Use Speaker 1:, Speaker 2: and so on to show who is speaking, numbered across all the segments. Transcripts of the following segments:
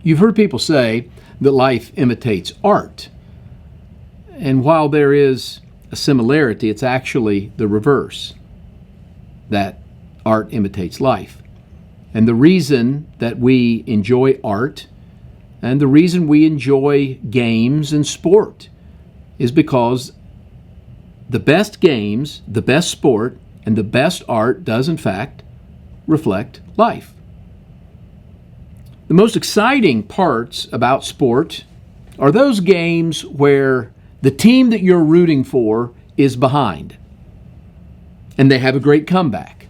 Speaker 1: You've heard people say that life imitates art. And while there is a similarity, it's actually the reverse, that art imitates life. And the reason that we enjoy art and the reason we enjoy games and sport is because the best games, the best sport, and the best art does in fact reflect life. The most exciting parts about sport are those games where the team that you're rooting for is behind and they have a great comeback.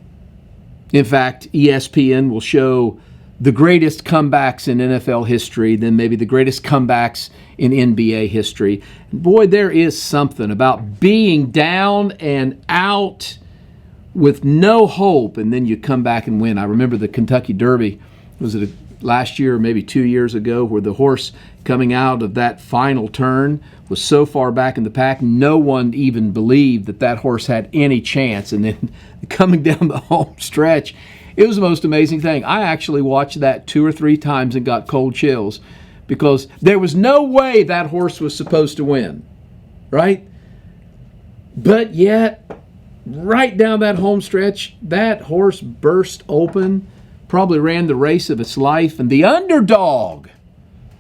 Speaker 1: In fact, ESPN will show the greatest comebacks in NFL history, then maybe the greatest comebacks in NBA history. Boy, there is something about being down and out with no hope, and then you come back and win. I remember the Kentucky Derby, was it last year or maybe 2 years ago, where the horse coming out of that final turn was so far back in the pack, no one even believed that that horse had any chance. And then coming down the home stretch, it was the most amazing thing. I actually watched that 2 or 3 times and got cold chills because there was no way that horse was supposed to win, right? But yet, right down that home stretch, that horse burst open, probably ran the race of its life, and the underdog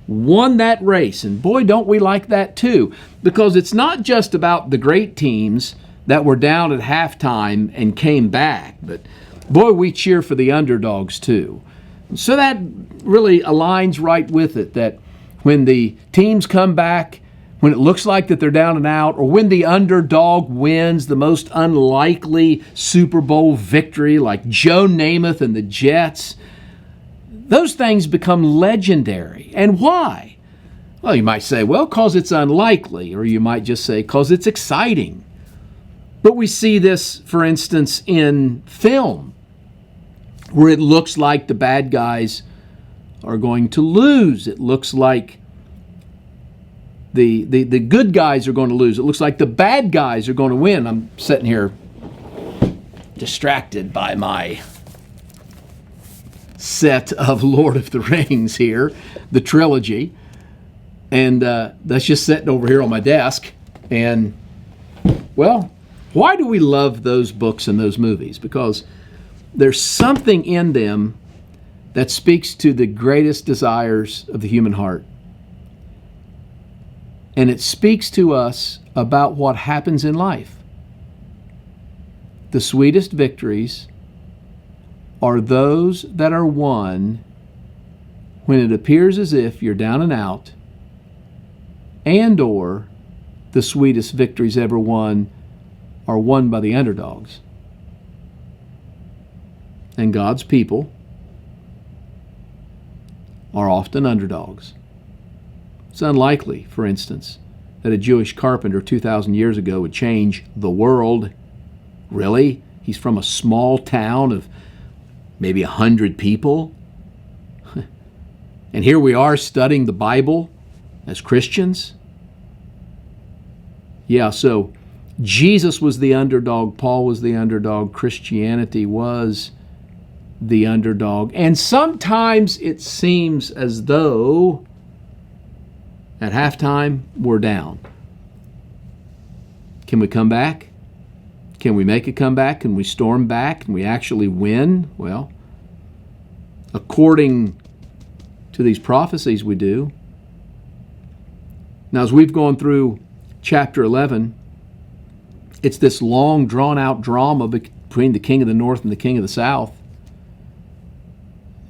Speaker 1: won that race. And boy, don't we like that too, because it's not just about the great teams that were down at halftime and came back, but boy, we cheer for the underdogs too. So that really aligns right with it, that when the teams come back, when it looks like that they're down and out, or when the underdog wins the most unlikely Super Bowl victory like Joe Namath and the Jets, those things become legendary. And why? Well, you might say, well, because it's unlikely, or you might just say, because it's exciting. But we see this, for instance, in film, where it looks like the bad guys are going to lose. It looks like the good guys are going to lose. It looks like the bad guys are going to win. I'm sitting here distracted by my set of Lord of the Rings here, the trilogy. And that's just sitting over here on my desk. And, well, why do we love those books and those movies? Because there's something in them that speaks to the greatest desires of the human heart. And it speaks to us about what happens in life. The sweetest victories are those that are won when it appears as if you're down and out, and or the sweetest victories ever won are won by the underdogs. And God's people are often underdogs. It's unlikely, for instance, that a Jewish carpenter 2,000 years ago would change the world. Really? He's from a small town of maybe 100 people. And here we are studying the Bible as Christians. Yeah, so Jesus was the underdog, Paul was the underdog, Christianity was the underdog. And sometimes it seems as though at halftime we're down. Can we come back? Can we make a comeback? Can we storm back? Can we actually win? Well, according to these prophecies, we do. Now, as we've gone through chapter 11, it's this long, drawn-out drama between the king of the north and the king of the south.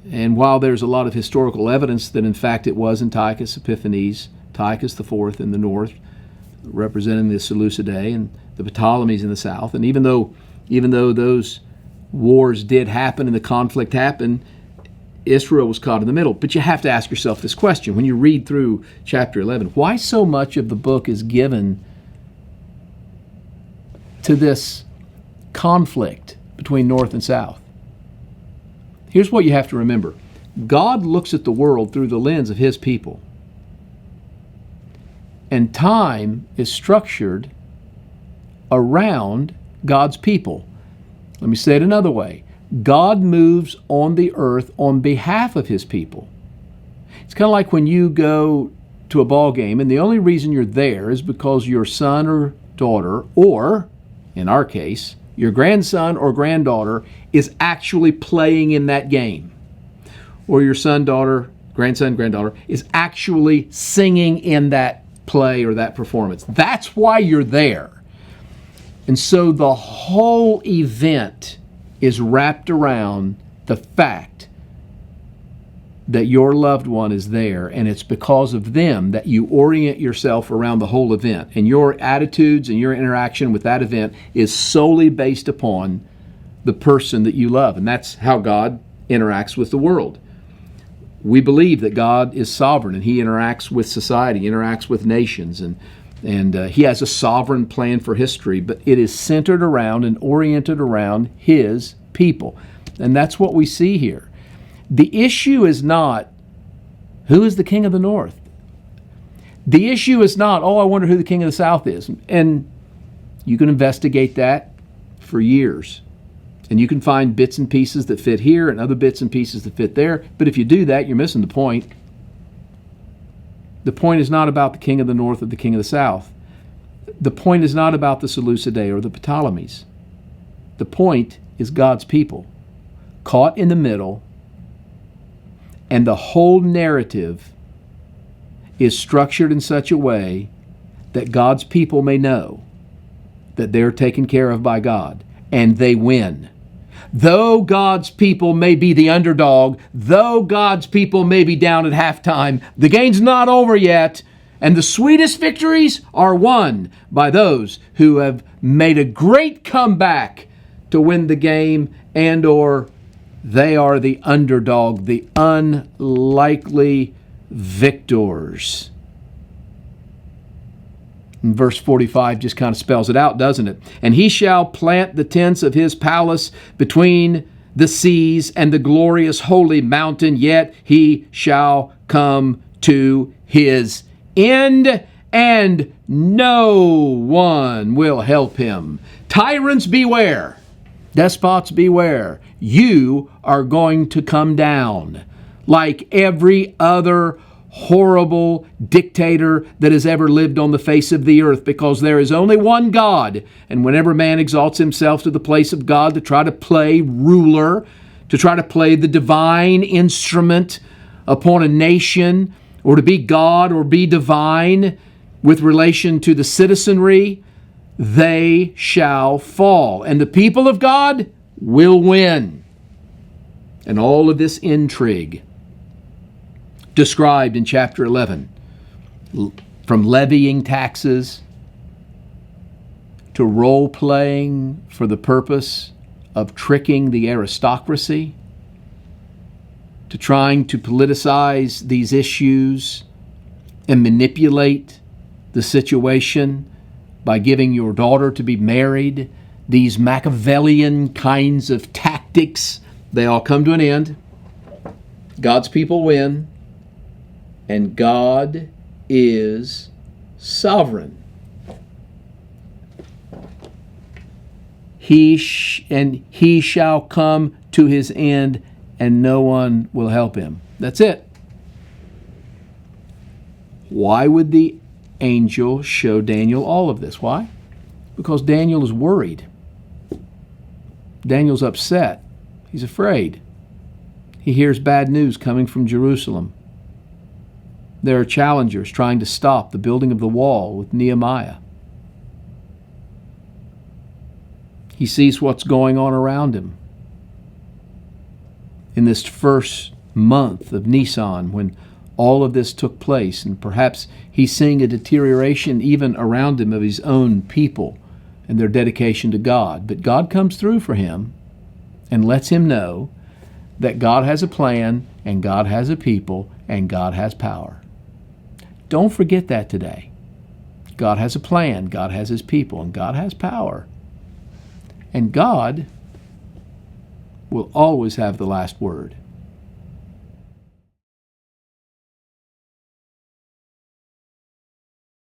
Speaker 1: And while there's a lot of historical evidence that, in fact, it was Antiochus Epiphanes, Antiochus IV in the north, representing the Seleucidae, and the Ptolemies in the south. And even though those wars did happen and the conflict happened, Israel was caught in the middle. But you have to ask yourself this question when you read through chapter 11. Why so much of the book is given to this conflict between north and south? Here's what you have to remember. God looks at the world through the lens of His people. And time is structured around God's people. Let me say it another way. God moves on the earth on behalf of His people. It's kind of like when you go to a ball game and the only reason you're there is because your son or daughter, or in our case, your grandson or granddaughter is actually playing in that game. Or your son, daughter, grandson, granddaughter is actually singing in that play or that performance. That's why you're there. And so the whole event is wrapped around the fact that your loved one is there, and it's because of them that you orient yourself around the whole event. And your attitudes and your interaction with that event is solely based upon the person that you love. And that's how God interacts with the world. We believe that God is sovereign, and He interacts with society, interacts with nations, and He has a sovereign plan for history, but it is centered around and oriented around His people. And that's what we see here. The issue is not, who is the king of the north? The issue is not, I wonder who the king of the south is. And you can investigate that for years. And you can find bits and pieces that fit here and other bits and pieces that fit there. But if you do that, you're missing the point. The point is not about the king of the north or the king of the south. The point is not about the Seleucidae or the Ptolemies. The point is God's people caught in the middle, and the whole narrative is structured in such a way that God's people may know that they're taken care of by God, and they win. Though God's people may be the underdog, though God's people may be down at halftime, the game's not over yet, and the sweetest victories are won by those who have made a great comeback to win the game, and or they are the underdog, the unlikely victors. And verse 45 just kind of spells it out, doesn't it? And he shall plant the tents of his palace between the seas and the glorious holy mountain, yet he shall come to his end, and no one will help him. Tyrants beware. Despots beware. You are going to come down like every other horrible dictator that has ever lived on the face of the earth, because there is only one God. And whenever man exalts himself to the place of God to try to play ruler, to try to play the divine instrument upon a nation, or to be God or be divine with relation to the citizenry, they shall fall. And the people of God will win. And all of this intrigue described in chapter 11, from levying taxes to role-playing for the purpose of tricking the aristocracy, to trying to politicize these issues and manipulate the situation by giving your daughter to be married, these Machiavellian kinds of tactics, they all come to an end. God's people win, and God is sovereign. He shall come to his end, and no one will help him. That's it. Why would the angel show Daniel all of this? Why? Because Daniel is worried. Daniel's upset. He's afraid. He hears bad news coming from Jerusalem. There are challengers trying to stop the building of the wall with Nehemiah. He sees what's going on around him. In this first month of Nisan, when all of this took place, and perhaps he's seeing a deterioration even around him of his own people and their dedication to God. But God comes through for him and lets him know that God has a plan, and God has a people, and God has power. Don't forget that today. God has a plan, God has his people, and God has power. And God will always have the last word.